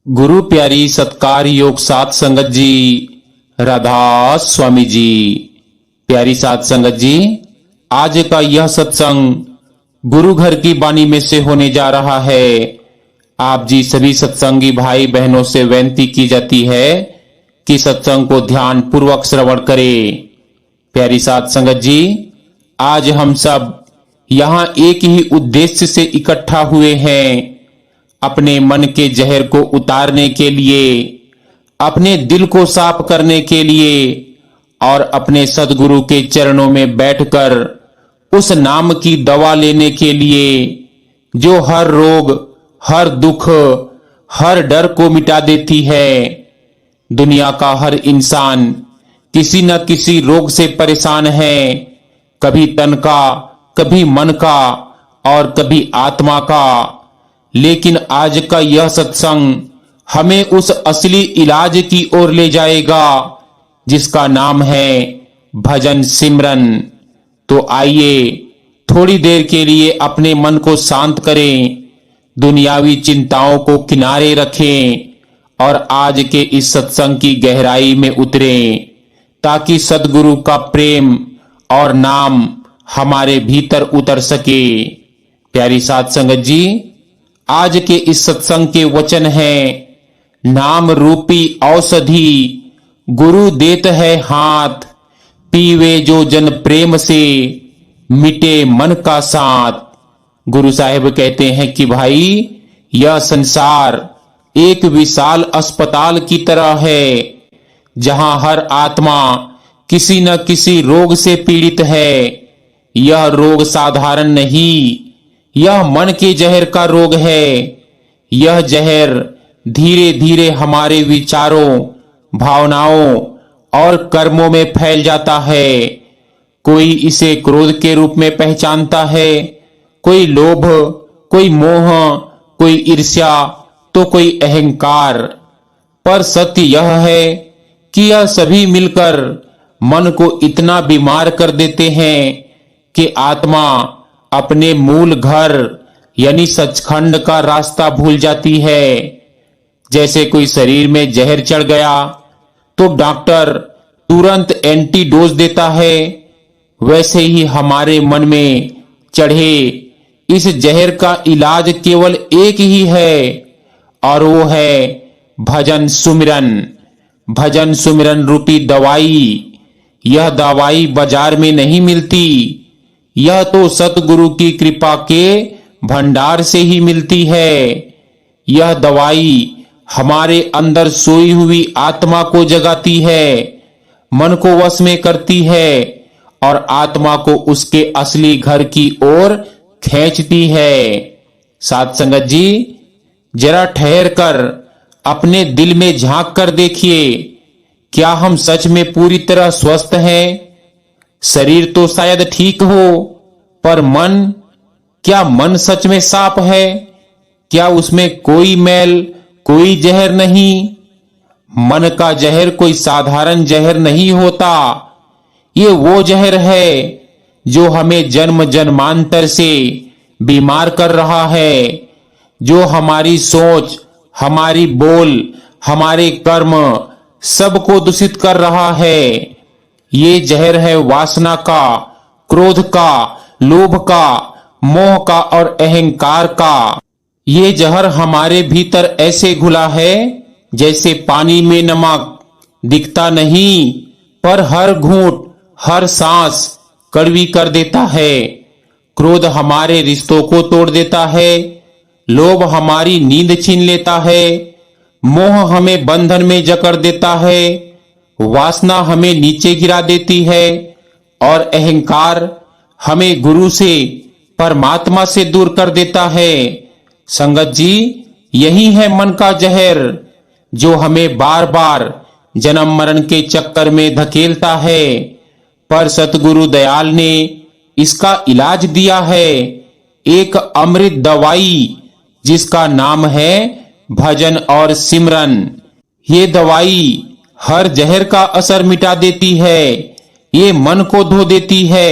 गुरु प्यारी सत्कार योग सात संगत जी, राधा स्वामी जी। प्यारी सात संगत जी, आज का यह सत्संग गुरु घर की वाणी में से होने जा रहा है। आप जी सभी सत्संगी भाई बहनों से विनती की जाती है कि सत्संग को ध्यान पूर्वक श्रवण करें। प्यारी सात संगत जी, आज हम सब यहाँ एक ही उद्देश्य से इकट्ठा हुए हैं, अपने मन के जहर को उतारने के लिए, अपने दिल को साफ करने के लिए और अपने सदगुरु के चरणों में बैठकर उस नाम की दवा लेने के लिए जो हर रोग, हर दुख, हर डर को मिटा देती है। दुनिया का हर इंसान किसी न किसी रोग से परेशान है, कभी तन का, कभी मन का और कभी आत्मा का। लेकिन आज का यह सत्संग हमें उस असली इलाज की ओर ले जाएगा जिसका नाम है भजन सिमरन। तो आइए थोड़ी देर के लिए अपने मन को शांत करें, दुनियावी चिंताओं को किनारे रखें और आज के इस सत्संग की गहराई में उतरें, ताकि सदगुरु का प्रेम और नाम हमारे भीतर उतर सके। प्यारी साध संगत जी, आज के इस सत्संग के वचन हैं, नाम रूपी औषधि गुरु देत है हाथ, पीवे जो जन प्रेम से मिटे मन का साथ। गुरु साहिब कहते हैं कि भाई, यह संसार एक विशाल अस्पताल की तरह है, जहां हर आत्मा किसी न किसी रोग से पीड़ित है। यह रोग साधारण नहीं, यह मन के जहर का रोग है। यह जहर धीरे धीरे हमारे विचारों, भावनाओं और कर्मों में फैल जाता है। कोई इसे क्रोध के रूप में पहचानता है, कोई लोभ, कोई मोह, कोई ईर्ष्या, तो कोई अहंकार। पर सत्य यह है कि यह सभी मिलकर मन को इतना बीमार कर देते हैं कि आत्मा अपने मूल घर यानी सचखंड का रास्ता भूल जाती है। जैसे कोई शरीर में जहर चढ़ गया तो डॉक्टर तुरंत एंटीडोज देता है, वैसे ही हमारे मन में चढ़े इस जहर का इलाज केवल एक ही है, और वो है भजन सुमिरन। भजन सुमिरन रूपी दवाई। यह दवाई बाजार में नहीं मिलती, यह तो सतगुरु की कृपा के भंडार से ही मिलती है। यह दवाई हमारे अंदर सोई हुई आत्मा को जगाती है, मन को वश में करती है और आत्मा को उसके असली घर की ओर खींचती है। साथ संगत जी, जरा ठहर कर अपने दिल में झांक कर देखिए, क्या हम सच में पूरी तरह स्वस्थ हैं? शरीर तो शायद ठीक हो, पर मन, क्या मन सच में साफ है? क्या उसमें कोई मैल, कोई जहर नहीं? मन का जहर कोई साधारण जहर नहीं होता, ये वो जहर है जो हमें जन्म जन्मांतर से बीमार कर रहा है, जो हमारी सोच, हमारी बोल, हमारे कर्म सबको दूषित कर रहा है। ये जहर है वासना का, क्रोध का, लोभ का, मोह का और अहंकार का। ये जहर हमारे भीतर ऐसे घुला है जैसे पानी में नमक, दिखता नहीं पर हर घूंट, हर सांस कड़वी कर देता है। क्रोध हमारे रिश्तों को तोड़ देता है, लोभ हमारी नींद छीन लेता है, मोह हमें बंधन में जकड़ देता है, वासना हमें नीचे गिरा देती है और अहंकार हमें गुरु से, परमात्मा से दूर कर देता है। संगत जी, यही है मन का जहर जो हमें बार बार जन्म मरण के चक्कर में धकेलता है। पर सतगुरु दयाल ने इसका इलाज दिया है, एक अमृत दवाई जिसका नाम है भजन और सिमरन। ये दवाई हर जहर का असर मिटा देती है, ये मन को धो देती है,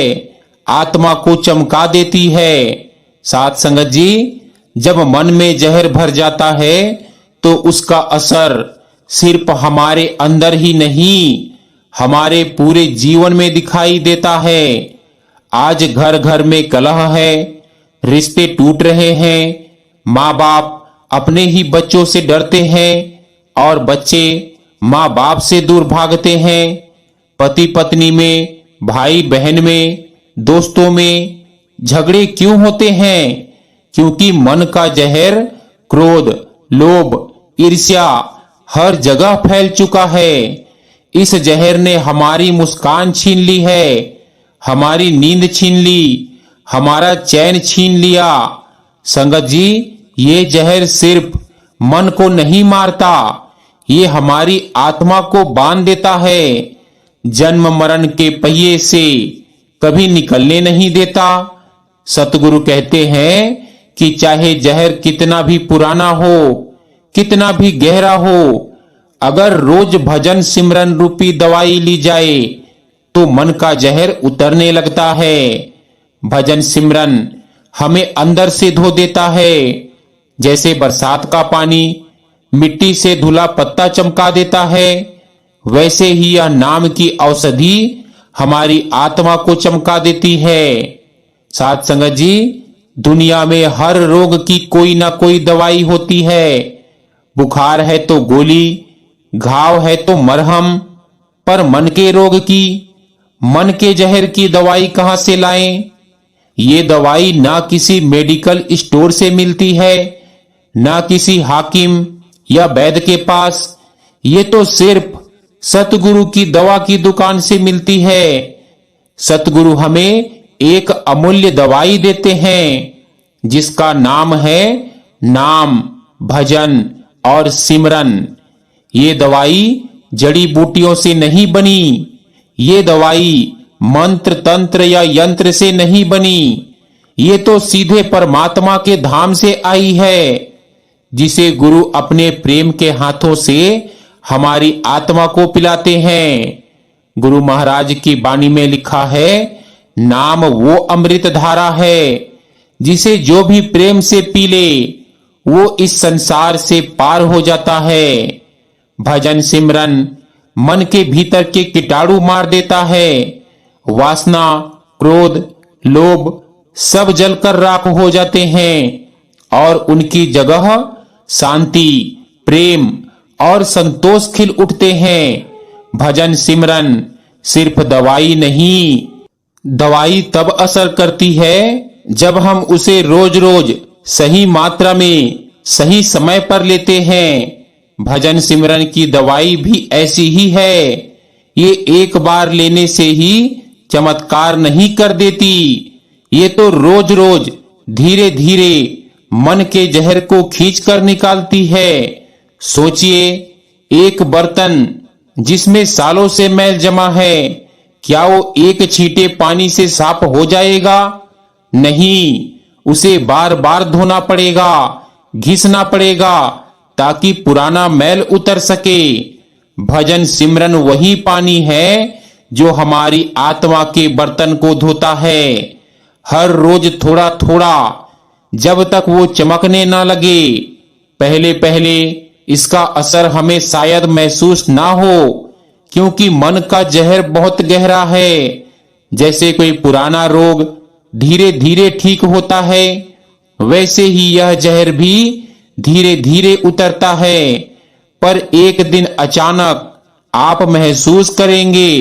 आत्मा को चमका देती है। साथ संगत जी, जब मन में जहर भर जाता है तो उसका असर सिर्फ हमारे अंदर ही नहीं, हमारे पूरे जीवन में दिखाई देता है। आज घर घर में कलह है, रिश्ते टूट रहे हैं, माँ बाप अपने ही बच्चों से डरते हैं और बच्चे माँ बाप से दूर भागते हैं। पति पत्नी में, भाई बहन में, दोस्तों में झगड़े क्यों होते हैं? क्योंकि मन का जहर क्रोध, लोभ, ईर्ष्या हर जगह फैल चुका है। इस जहर ने हमारी मुस्कान छीन ली है, हमारी नींद छीन ली, हमारा चैन छीन लिया। संगत जी, ये जहर सिर्फ मन को नहीं मारता, ये हमारी आत्मा को बांध देता है, जन्म मरण के पहिए से कभी निकलने नहीं देता। सतगुरु कहते हैं कि चाहे जहर कितना भी पुराना हो, कितना भी गहरा हो, अगर रोज भजन सिमरन रूपी दवाई ली जाए तो मन का जहर उतरने लगता है। भजन सिमरन हमें अंदर से धो देता है, जैसे बरसात का पानी मिट्टी से धुला पत्ता चमका देता है, वैसे ही यह नाम की औषधि हमारी आत्मा को चमका देती है। साथ संगत जी, दुनिया में हर रोग की कोई ना कोई दवाई होती है। बुखार है तो गोली, घाव है तो मरहम, पर मन के रोग की, मन के जहर की दवाई कहां से लाएं? ये दवाई ना किसी मेडिकल स्टोर से मिलती है, ना किसी हाकिम या वैद्य के पास, ये तो सिर्फ सतगुरु की दवा की दुकान से मिलती है। सतगुरु हमें एक अमूल्य दवाई देते हैं, जिसका नाम है नाम, भजन और सिमरन। ये दवाई जड़ी बूटियों से नहीं बनी, ये दवाई मंत्र तंत्र या यंत्र से नहीं बनी, ये तो सीधे परमात्मा के धाम से आई है, जिसे गुरु अपने प्रेम के हाथों से हमारी आत्मा को पिलाते हैं। गुरु महाराज की वाणी में लिखा है, नाम वो अमृत धारा है, जिसे जो भी प्रेम से पी ले वो इस संसार से पार हो जाता है। भजन सिमरन मन के भीतर के कीटाणु मार देता है, वासना, क्रोध, लोभ सब जलकर राख हो जाते हैं और उनकी जगह शांति, प्रेम और संतोष खिल उठते हैं। भजन सिमरन सिर्फ दवाई नहीं, दवाई तब असर करती है जब हम उसे रोज रोज सही मात्रा में सही समय पर लेते हैं। भजन सिमरन की दवाई भी ऐसी ही है, ये एक बार लेने से ही चमत्कार नहीं कर देती, ये तो रोज रोज धीरे धीरे मन के जहर को खींच कर निकालती है। सोचिए, एक बर्तन जिसमें सालों से मैल जमा है, क्या वो एक छींटे पानी से साफ हो जाएगा? नहीं, उसे बार बार धोना पड़ेगा, घिसना पड़ेगा, ताकि पुराना मैल उतर सके। भजन सिमरन वही पानी है जो हमारी आत्मा के बर्तन को धोता है। हर रोज थोड़ा थोड़ा, जब तक वो चमकने ना लगे। पहले पहले इसका असर हमें शायद महसूस ना हो, क्योंकि मन का जहर बहुत गहरा है। जैसे कोई पुराना रोग धीरे धीरे ठीक होता है, वैसे ही यह जहर भी धीरे धीरे उतरता है। पर एक दिन अचानक आप महसूस करेंगे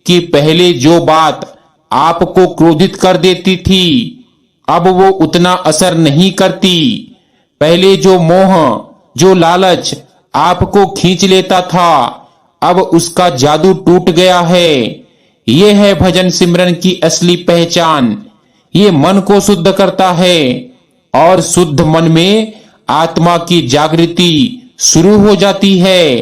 कि पहले जो बात आपको क्रोधित कर देती थी, अब वो उतना असर नहीं करती। पहले जो मोह, जो लालच आपको खींच लेता था, अब उसका जादू टूट गया है। ये है भजन सिमरन की असली पहचान। ये मन को शुद्ध करता है और शुद्ध मन में आत्मा की जागृति शुरू हो जाती है।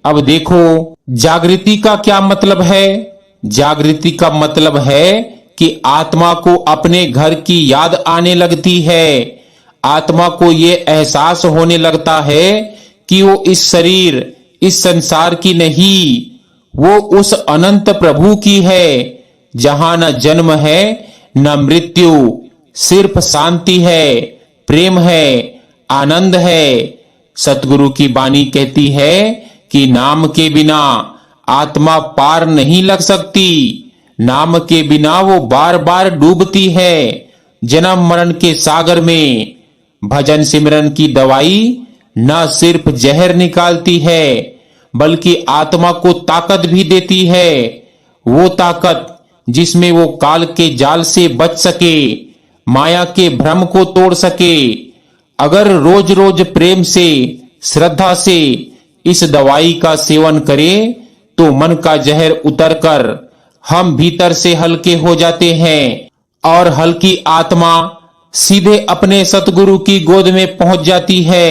अब देखो, जागृति का क्या मतलब है? जागृति का मतलब है कि आत्मा को अपने घर की याद आने लगती है। आत्मा को ये एहसास होने लगता है कि वो इस शरीर, इस संसार की नहीं, वो उस अनंत प्रभु की है, जहां न जन्म है न मृत्यु, सिर्फ शांति है, प्रेम है, आनंद है। सतगुरु की वाणी कहती है कि नाम के बिना आत्मा पार नहीं लग सकती। नाम के बिना वो बार बार डूबती है जन्म मरण के सागर में। भजन सिमरन की दवाई न सिर्फ जहर निकालती है बल्कि आत्मा को ताकत भी देती है। वो ताकत जिसमें वो काल के जाल से बच सके, माया के भ्रम को तोड़ सके। अगर रोज रोज प्रेम से, श्रद्धा से इस दवाई का सेवन करें तो मन का जहर उतरकर हम भीतर से हल्के हो जाते हैं और हल्की आत्मा सीधे अपने सतगुरु की गोद में पहुंच जाती है।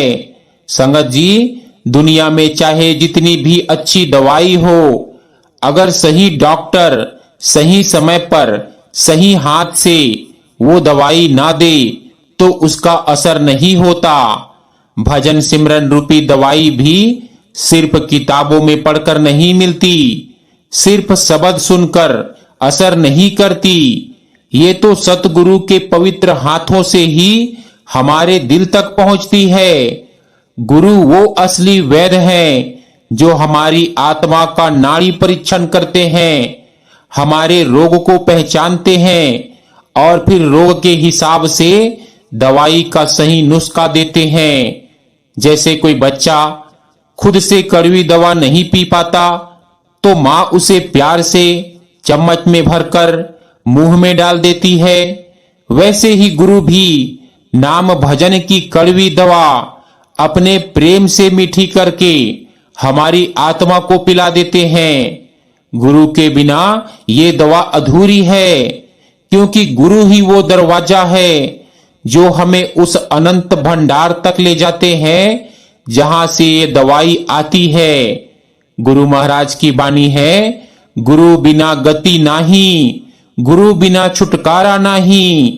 संगत जी, दुनिया में चाहे जितनी भी अच्छी दवाई हो, अगर सही डॉक्टर सही समय पर सही हाथ से वो दवाई ना दे तो उसका असर नहीं होता। भजन सिमरन रूपी दवाई भी सिर्फ किताबों में पढ़कर नहीं मिलती, सिर्फ शब्द सुनकर असर नहीं करती। ये तो सतगुरु के पवित्र हाथों से ही हमारे दिल तक पहुंचती है। गुरु वो असली वैद्य हैं जो हमारी आत्मा का नाड़ी परीक्षण करते हैं, हमारे रोग को पहचानते हैं और फिर रोग के हिसाब से दवाई का सही नुस्खा देते हैं। जैसे कोई बच्चा खुद से कड़वी दवा नहीं पी पाता तो माँ उसे प्यार से चम्मच में भरकर मुंह में डाल देती है, वैसे ही गुरु भी नाम भजन की कड़वी दवा अपने प्रेम से मीठी करके हमारी आत्मा को पिला देते हैं। गुरु के बिना ये दवा अधूरी है, क्योंकि गुरु ही वो दरवाजा है जो हमें उस अनंत भंडार तक ले जाते हैं जहां से ये दवाई आती है। गुरु महाराज की वाणी है, गुरु बिना गति नाही, गुरु बिना छुटकारा नहीं।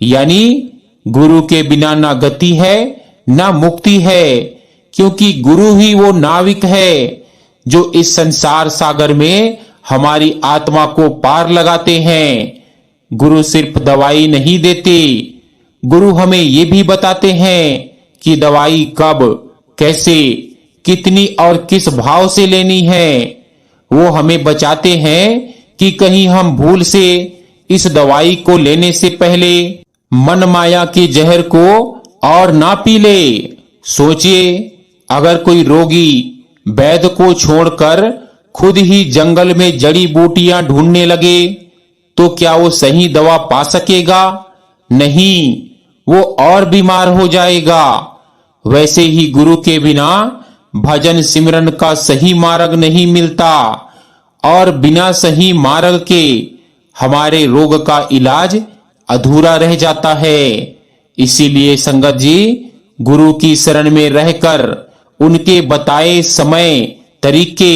यानी गुरु के बिना ना गति है ना मुक्ति है, क्योंकि गुरु ही वो नाविक है जो इस संसार सागर में हमारी आत्मा को पार लगाते हैं। गुरु सिर्फ दवाई नहीं देते, गुरु हमें ये भी बताते हैं कि दवाई कब, कैसे, कितनी और किस भाव से लेनी है। वो हमें बचाते हैं कि कहीं हम भूल से इस दवाई को लेने से पहले मन माया के जहर को और ना पी ले। सोचिए, अगर कोई रोगी वैद्य को छोड़कर खुद ही जंगल में जड़ी बूटियां ढूंढने लगे तो क्या वो सही दवा पा सकेगा? नहीं, वो और बीमार हो जाएगा। वैसे ही गुरु के बिना भजन सिमरन का सही मार्ग नहीं मिलता और बिना सही मार्ग के हमारे रोग का इलाज अधूरा रह जाता है। इसीलिए संगत जी, गुरु की शरण में रहकर उनके बताए समय, तरीके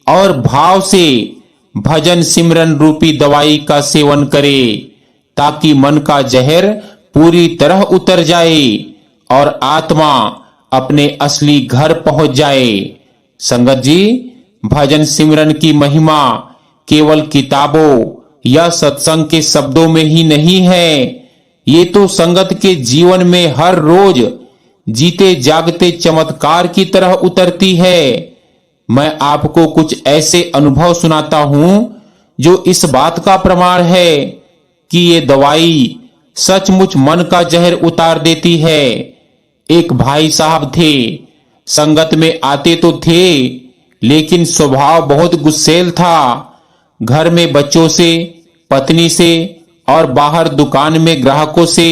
और भाव से भजन सिमरन रूपी दवाई का सेवन करें, ताकि मन का जहर पूरी तरह उतर जाए और आत्मा अपने असली घर पहुंच जाए। संगत जी, भजन सिमरन की महिमा केवल किताबों या सत्संग के शब्दों में ही नहीं है, ये तो संगत के जीवन में हर रोज जीते जागते चमत्कार की तरह उतरती है। मैं आपको कुछ ऐसे अनुभव सुनाता हूं जो इस बात का प्रमाण है कि ये दवाई सचमुच मन का जहर उतार देती है। एक भाई साहब थे, संगत में आते तो थे लेकिन स्वभाव बहुत गुस्सैल था। घर में बच्चों से, पत्नी से और बाहर दुकान में ग्राहकों से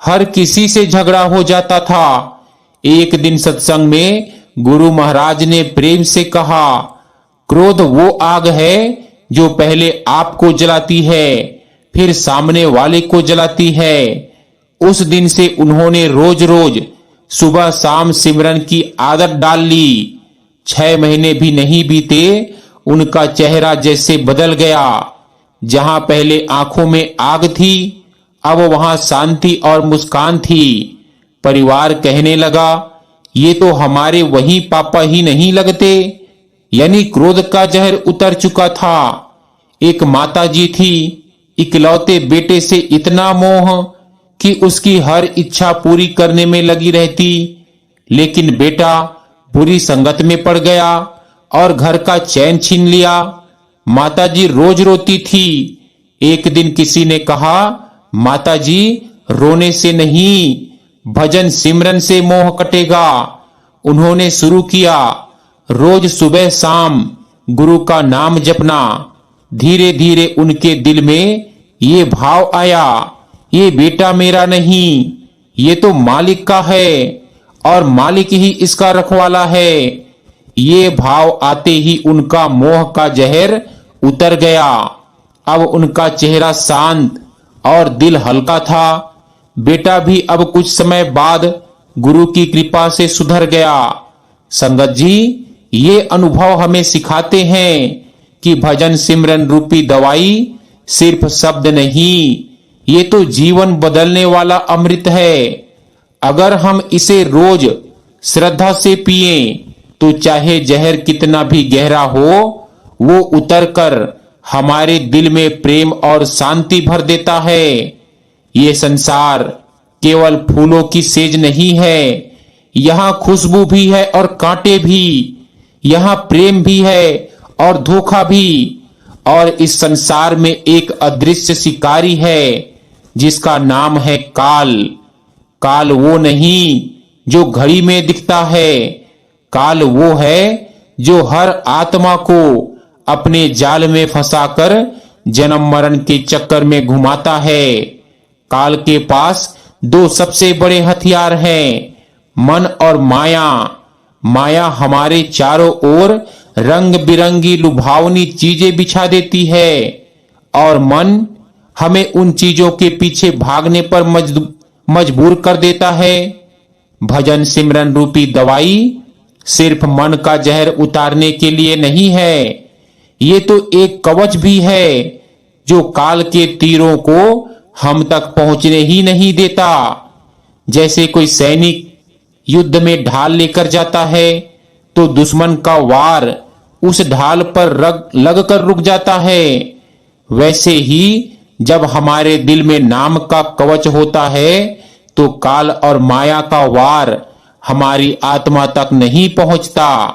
हर किसी से झगड़ा हो जाता था। एक दिन सत्संग में गुरु महाराज ने प्रेम से कहा, क्रोध वो आग है जो पहले आपको जलाती है फिर सामने वाले को जलाती है। उस दिन से उन्होंने रोज रोज सुबह शाम सिमरन की आदत डाल ली। 6 महीने भी नहीं बीते, उनका चेहरा जैसे बदल गया। जहां पहले आंखों में आग थी, अब वहां शांति और मुस्कान थी। परिवार कहने लगा, ये तो हमारे वही पापा ही नहीं लगते। यानी क्रोध का जहर उतर चुका था। एक माताजी थी, इकलौते बेटे से इतना मोह कि उसकी हर इच्छा पूरी करने में लगी रहती, लेकिन बेटा बुरी संगत में पड़ गया और घर का चैन छीन लिया। माताजी रोज रोती थी। एक दिन किसी ने कहा, माताजी रोने से नहीं, भजन सिमरन से मोह कटेगा। उन्होंने शुरू किया रोज सुबह शाम गुरु का नाम जपना। धीरे धीरे उनके दिल में ये भाव आया, ये बेटा मेरा नहीं, ये तो मालिक का है और मालिक ही इसका रखवाला है। ये भाव आते ही उनका मोह का जहर उतर गया। अब उनका चेहरा शांत और दिल हल्का था। बेटा भी अब कुछ समय बाद गुरु की कृपा से सुधर गया। संगत जी, ये अनुभव हमें सिखाते हैं कि भजन सिमरन रूपी दवाई सिर्फ शब्द नहीं, ये तो जीवन बदलने वाला अमृत है। अगर हम इसे रोज श्रद्धा से पिए तो चाहे जहर कितना भी गहरा हो, वो उतरकर हमारे दिल में प्रेम और शांति भर देता है। ये संसार केवल फूलों की सेज नहीं है, यहाँ खुशबू भी है और कांटे भी, यहाँ प्रेम भी है और धोखा भी। और इस संसार में एक अदृश्य शिकारी है जिसका नाम है काल। काल वो नहीं जो घड़ी में दिखता है, काल वो है जो हर आत्मा को अपने जाल में फंसाकर जन्म मरण के चक्कर में घुमाता है। काल के पास दो सबसे बड़े हथियार हैं, मन और माया। माया हमारे चारों ओर रंग बिरंगी लुभावनी चीजें बिछा देती है और मन हमें उन चीजों के पीछे भागने पर मजबूर कर देता है। भजन सिमरन रूपी दवाई सिर्फ मन का जहर उतारने के लिए नहीं है, ये तो एक कवच भी है जो काल के तीरों को हम तक पहुंचने ही नहीं देता। जैसे कोई सैनिक युद्ध में ढाल लेकर जाता है तो दुश्मन का वार उस ढाल पर लग कर रुक जाता है, वैसे ही जब हमारे दिल में नाम का कवच होता है तो काल और माया का वार हमारी आत्मा तक नहीं पहुंचता।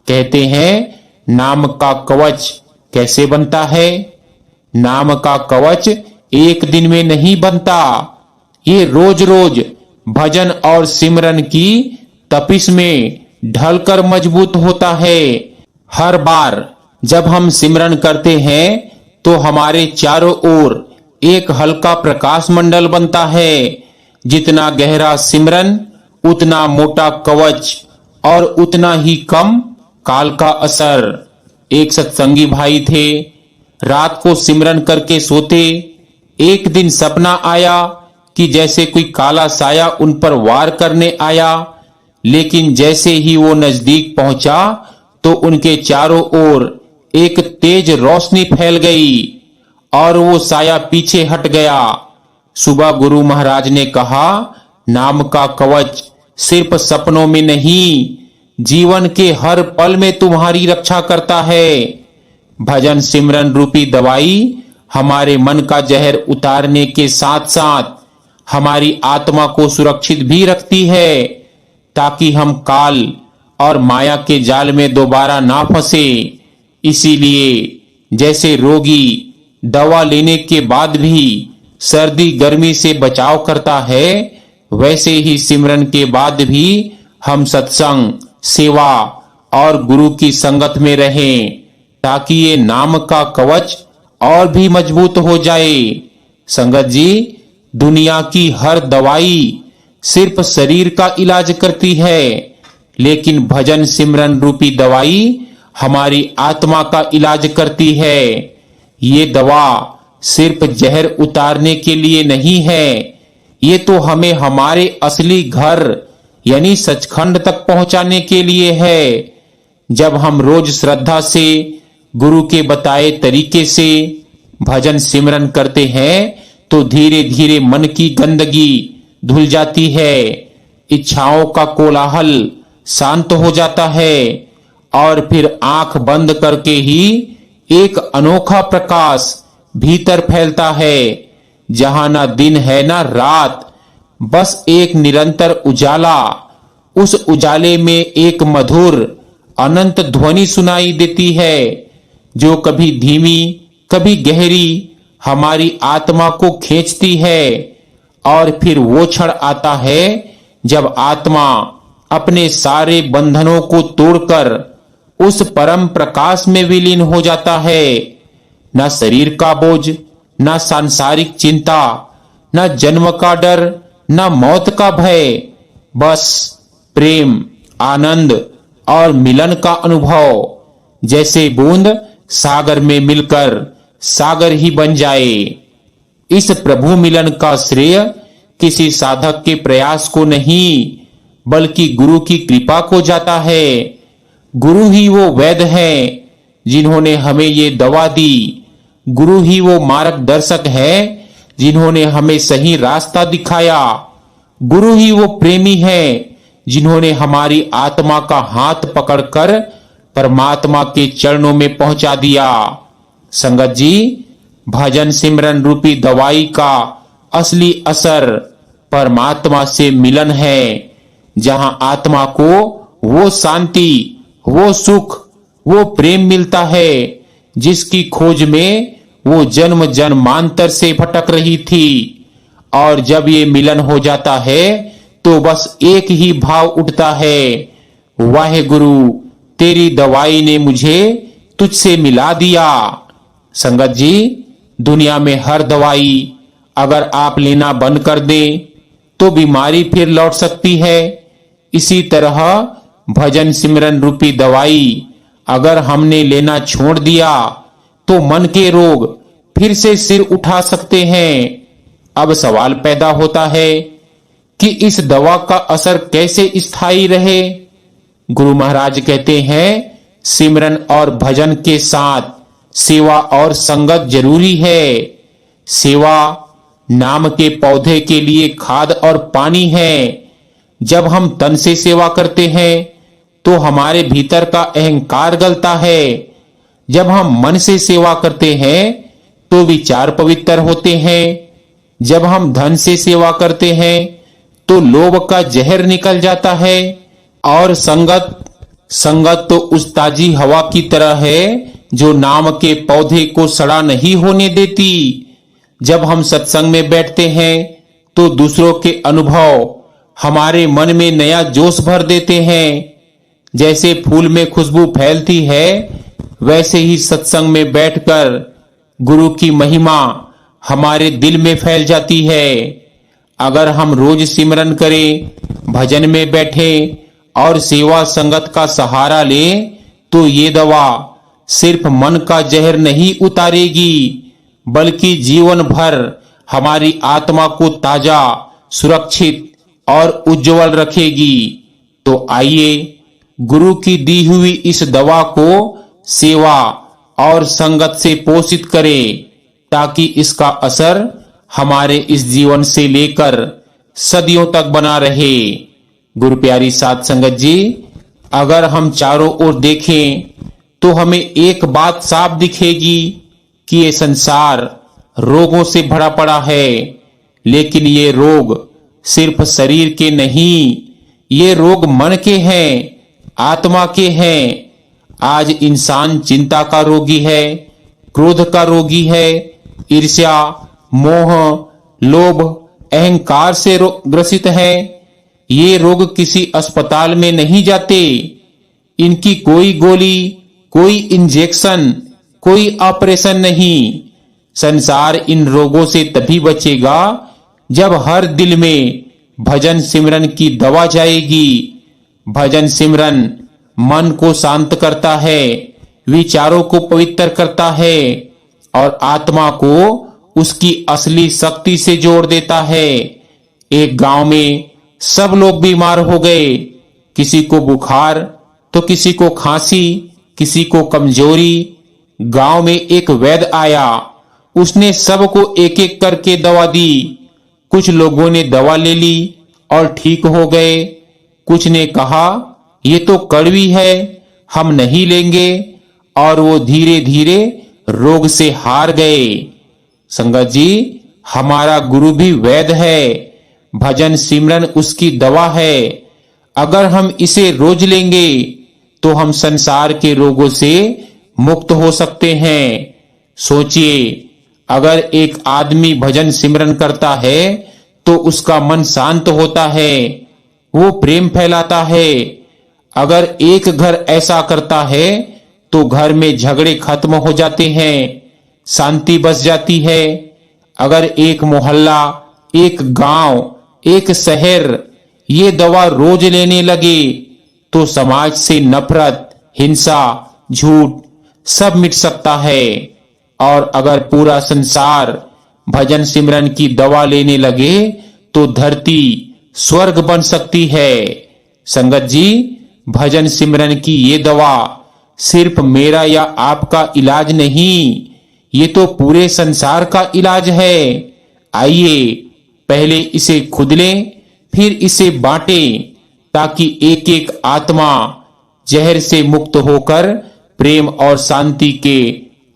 कहते हैं नाम का कवच कैसे बनता है? नाम का कवच एक दिन में नहीं बनता, ये रोज रोज भजन और सिमरन की तपिश में ढलकर मजबूत होता है। हर बार जब हम सिमरन करते हैं तो हमारे चारों ओर एक हल्का प्रकाश मंडल बनता है। जितना गहरा सिमरन उतना मोटा कवच और उतना ही कम काल का असर। एक सत्संगी भाई थे, रात को सिमरन करके सोते। एक दिन सपना आया कि जैसे कोई काला साया उन पर वार करने आया, लेकिन जैसे ही वो नजदीक पहुंचा तो उनके चारों ओर एक तेज रोशनी फैल गई और वो साया पीछे हट गया। सुबह गुरु महाराज ने कहा, नाम का कवच सिर्फ सपनों में नहीं, जीवन के हर पल में तुम्हारी रक्षा करता है। भजन सिमरन रूपी दवाई हमारे मन का जहर उतारने के साथ साथ हमारी आत्मा को सुरक्षित भी रखती है, ताकि हम काल और माया के जाल में दोबारा ना फंसे। इसीलिए जैसे रोगी दवा लेने के बाद भी सर्दी गर्मी से बचाव करता है, वैसे ही सिमरन के बाद भी हम सत्संग, सेवा और गुरु की संगत में रहें, ताकि ये नाम का कवच और भी मजबूत हो जाए। संगत जी, दुनिया की हर दवाई सिर्फ शरीर का इलाज करती है, लेकिन भजन सिमरन रूपी दवाई हमारी आत्मा का इलाज करती है। ये दवा सिर्फ जहर उतारने के लिए नहीं है, ये तो हमें हमारे असली घर यानी सचखंड तक पहुंचाने के लिए है। जब हम रोज श्रद्धा से गुरु के बताए तरीके से भजन सिमरन करते हैं तो धीरे धीरे मन की गंदगी धुल जाती है, इच्छाओं का कोलाहल शांत हो जाता है और फिर आंख बंद करके ही एक अनोखा प्रकाश भीतर फैलता है, जहां ना दिन है ना रात, बस एक निरंतर उजाला। उस उजाले में एक मधुर अनंत ध्वनि सुनाई देती है, जो कभी धीमी कभी गहरी हमारी आत्मा को खींचती है। और फिर वो क्षण आता है जब आत्मा अपने सारे बंधनों को तोड़कर उस परम प्रकाश में विलीन हो जाता है। न शरीर का बोझ, न सांसारिक चिंता, न जन्म का डर, न मौत का भय, बस प्रेम, आनंद और मिलन का अनुभव, जैसे बूंद सागर में मिलकर सागर ही बन जाए। इस प्रभु मिलन का श्रेय किसी साधक के प्रयास को नहीं, बल्कि गुरु की कृपा को जाता है। गुरु ही वो वैद्य हैं जिन्होंने हमें ये दवा दी। गुरु ही वो मार्गदर्शक है जिन्होंने हमें सही रास्ता दिखाया। गुरु ही वो प्रेमी है जिन्होंने हमारी आत्मा का हाथ पकड़कर परमात्मा के चरणों में पहुंचा दिया। संगत जी, भजन सिमरन रूपी दवाई का असली असर परमात्मा से मिलन है, जहां आत्मा को वो शांति, वो सुख, वो प्रेम मिलता है जिसकी खोज में वो जन्म जन्मांतर से भटक रही थी। और जब ये मिलन हो जाता है तो बस एक ही भाव उठता है, वाहे गुरु, तेरी दवाई ने मुझे तुझसे मिला दिया। संगत जी, दुनिया में हर दवाई अगर आप लेना बंद कर दें तो बीमारी फिर लौट सकती है। इसी तरह भजन सिमरन रूपी दवाई अगर हमने लेना छोड़ दिया तो मन के रोग फिर से सिर उठा सकते हैं। अब सवाल पैदा होता है कि इस दवा का असर कैसे स्थायी रहे। गुरु महाराज कहते हैं, सिमरन और भजन के साथ सेवा और संगत जरूरी है। सेवा नाम के पौधे के लिए खाद और पानी है। जब हम तन से सेवा करते हैं तो हमारे भीतर का अहंकार गलता है। जब हम मन से सेवा करते हैं तो विचार पवित्र होते हैं। जब हम धन से सेवा करते हैं तो लोभ का जहर निकल जाता है। और संगत तो उस ताजी हवा की तरह है जो नाम के पौधे को सड़ा नहीं होने देती। जब हम सत्संग में बैठते हैं तो दूसरों के अनुभव हमारे मन में नया जोश भर देते हैं। जैसे फूल में खुशबू फैलती है, वैसे ही सत्संग में बैठकर गुरु की महिमा हमारे दिल में फैल जाती है। अगर हम रोज सिमरन करें, भजन में बैठे और सेवा संगत का सहारा ले तो ये दवा सिर्फ मन का जहर नहीं उतारेगी, बल्कि जीवन भर हमारी आत्मा को ताजा, सुरक्षित और उज्जवल रखेगी। तो आइए गुरु की दी हुई इस दवा को सेवा और संगत से पोषित करें, ताकि इसका असर हमारे इस जीवन से लेकर सदियों तक बना रहे। गुरु प्यारी साध संगत जी, अगर हम चारों ओर देखें तो हमें एक बात साफ दिखेगी कि ये संसार रोगों से भरा पड़ा है। लेकिन ये रोग सिर्फ शरीर के नहीं, ये रोग मन के हैं, आत्मा के हैं। आज इंसान चिंता का रोगी है, क्रोध का रोगी है, ईर्ष्या, मोह, लोभ, अहंकार से ग्रसित है। ये रोग किसी अस्पताल में नहीं जाते। इनकी कोई गोली, कोई इंजेक्शन, कोई ऑपरेशन नहीं। संसार इन रोगों से तभी बचेगा जब हर दिल में भजन सिमरन की दवा जाएगी। भजन सिमरन मन को शांत करता है, विचारों को पवित्र करता है और आत्मा को उसकी असली शक्ति से जोड़ देता है। एक गांव में सब लोग बीमार हो गए। किसी को बुखार तो किसी को खांसी, किसी को कमजोरी। गांव में एक वैद्य आया, उसने सबको एक एक करके दवा दी। कुछ लोगों ने दवा ले ली और ठीक हो गए। कुछ ने कहा ये तो कड़वी है, हम नहीं लेंगे, और वो धीरे धीरे रोग से हार गए। संगत जी, हमारा गुरु भी वैद्य है। भजन सिमरन उसकी दवा है। अगर हम इसे रोज लेंगे तो हम संसार के रोगों से मुक्त हो सकते हैं। सोचिए, अगर एक आदमी भजन सिमरन करता है तो उसका मन शांत होता है, वो प्रेम फैलाता है। अगर एक घर ऐसा करता है तो घर में झगड़े खत्म हो जाते हैं, शांति बस जाती है। अगर एक मोहल्ला, एक गांव, एक शहर ये दवा रोज लेने लगे तो समाज से नफरत, हिंसा, झूठ सब मिट सकता है। और अगर पूरा संसार भजन सिमरन की दवा लेने लगे तो धरती स्वर्ग बन सकती है। संगत जी, भजन सिमरन की ये दवा सिर्फ मेरा या आपका इलाज नहीं, ये तो पूरे संसार का इलाज है। आइए पहले इसे खुद लें, फिर इसे बांटें, ताकि एक एक आत्मा जहर से मुक्त होकर प्रेम और शांति के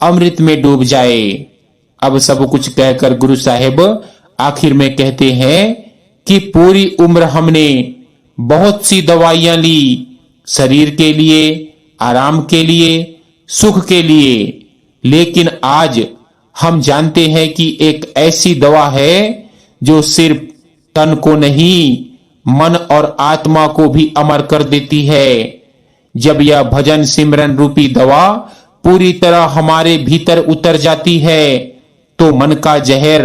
अमृत में डूब जाए। अब सब कुछ कहकर गुरु साहेब आखिर में कहते हैं कि पूरी उम्र हमने बहुत सी दवाइयां ली, शरीर के लिए, आराम के लिए, सुख के लिए, लेकिन आज हम जानते हैं कि एक ऐसी दवा है जो सिर्फ तन को नहीं, मन और आत्मा को भी अमर कर देती है। जब यह भजन सिमरन रूपी दवा पूरी तरह हमारे भीतर उतर जाती है तो मन का जहर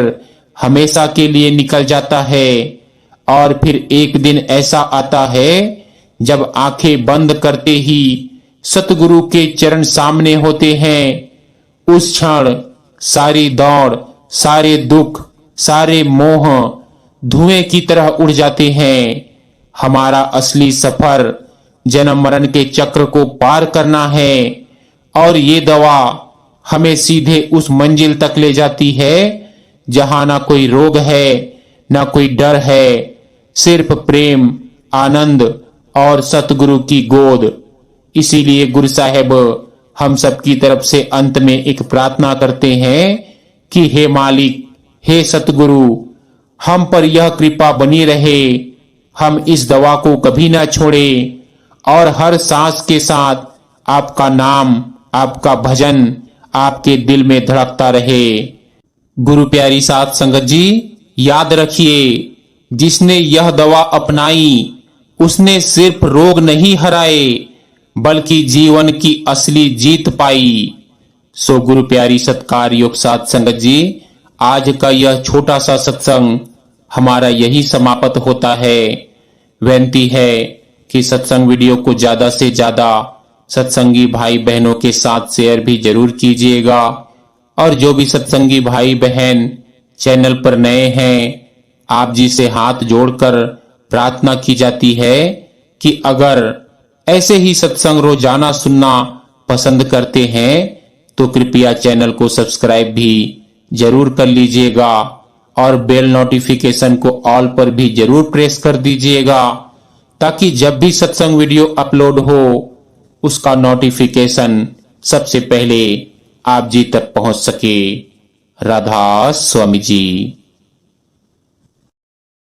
हमेशा के लिए निकल जाता है। और फिर एक दिन ऐसा आता है जब आंखें बंद करते ही सतगुरु के चरण सामने होते हैं। उस क्षण सारी दौड़, सारे दुख, सारे मोह धुएं की तरह उड़ जाते हैं। हमारा असली सफर जन्म मरण के चक्र को पार करना है और ये दवा हमें सीधे उस मंजिल तक ले जाती है जहां ना कोई रोग है, ना कोई डर है, सिर्फ प्रेम, आनंद और सतगुरु की गोद। इसीलिए गुरु साहेब हम सबकी तरफ से अंत में एक प्रार्थना करते हैं कि हे मालिक, हे सतगुरु, हम पर यह कृपा बनी रहे, हम इस दवा को कभी ना छोड़े और हर सांस के साथ आपका नाम, आपका भजन आपके दिल में धड़कता रहे। गुरु प्यारी साध संगत जी, याद रखिए, जिसने यह दवा अपनाई उसने सिर्फ रोग नहीं हराए बल्कि जीवन की असली जीत पाई। सो गुरु प्यारी सत्कार योग साध संगत जी, आज का यह छोटा सा सत्संग हमारा यही समाप्त होता है। विनती है कि सत्संग वीडियो को ज्यादा से ज्यादा सत्संगी भाई बहनों के साथ शेयर भी जरूर कीजिएगा। और जो भी सत्संगी भाई बहन चैनल पर नए हैं, आप जी से हाथ जोड़कर प्रार्थना की जाती है कि अगर ऐसे ही सत्संग रोजाना सुनना पसंद करते हैं तो कृपया चैनल को सब्सक्राइब भी जरूर कर लीजिएगा और बेल नोटिफिकेशन को ऑल पर भी जरूर प्रेस कर दीजिएगा, ताकि जब भी सत्संग वीडियो अपलोड हो उसका नोटिफिकेशन सबसे पहले आप जी तक पहुंच सके। राधा स्वामी जी।